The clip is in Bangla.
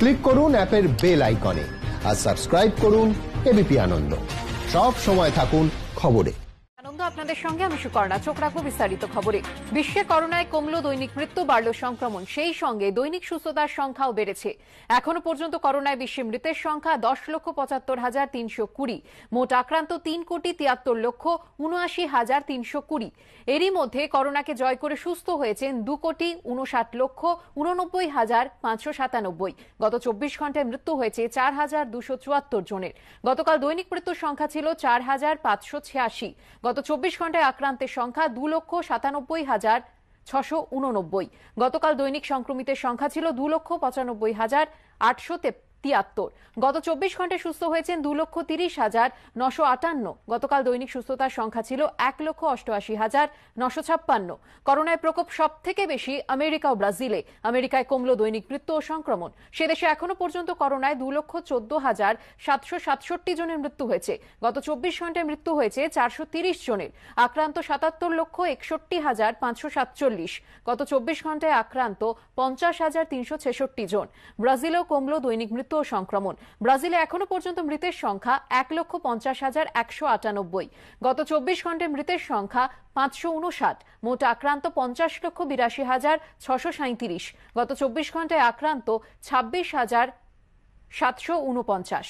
ক্লিক করুন অ্যাপের বেল আইকনে আর সাবস্ক্রাইব করুন এবিপি আনন্দ। সব সময় থাকুন খবরে। আনন্দ আপনাদের সঙ্গে আমি সুকর্ণা। চোখ রাখবো বিস্তারিত খবরে। বিশ্বে করোনায় কমলো দৈনিক মৃত্যু, বাড়ল সংক্রমণ, সেই সঙ্গে দৈনিক সুস্থতার সংখ্যাও বেড়েছে। এখনো পর্যন্ত করোনায় বিশ্বে মৃতের সংখ্যা 10,75,320। মোট আক্রান্ত 3,73,79,320। এরই মধ্যে করোনাকে জয় করে সুস্থ হয়েছেন 2,59,89,597। গত 24 ঘন্টায় মৃত্যু হয়েছে 4,274 জনের। গতকাল দৈনিক মৃত্যুর সংখ্যা ছিল 4,586। গত 24 ঘন্টায় আক্রান্তের সংখ্যা 2,97,689। গতকাল দৈনিক সংক্রমিতের সংখ্যা ছিল 2,95,873। গত 24 ঘন্টায় সুস্থ হয়েছেন 2,30,958। গতকাল দৈনিক সুস্থতার সংখ্যা ছিল 1,88,956। করোনায় প্রকোপ সব থেকে বেশি আমেরিকা ও ব্রাজিলে। আমেরিকায় কমলো দৈনিক মৃত্যু ও সংক্রমণ। সে দেশে এখনো পর্যন্ত করোনায় 2,14,767 জনের মৃত্যু হয়েছে। গত 24 ঘন্টায় মৃত্যু হয়েছে 430 জনের। আক্রান্ত 77,61,547। গত 24 ঘন্টায় আক্রান্ত 50,366 জন। ব্রাজিলেও কমলো দৈনিক মৃত্যু ও সংক্রমণ। ব্রাজিলে এখনো পর্যন্ত মৃতের সংখ্যা 1,50,198। গত 24 ঘন্টায় মৃতের সংখ্যা 559। মোট আক্রান্ত 50,82,637। গত 24 ঘন্টায় আক্রান্ত 26,749।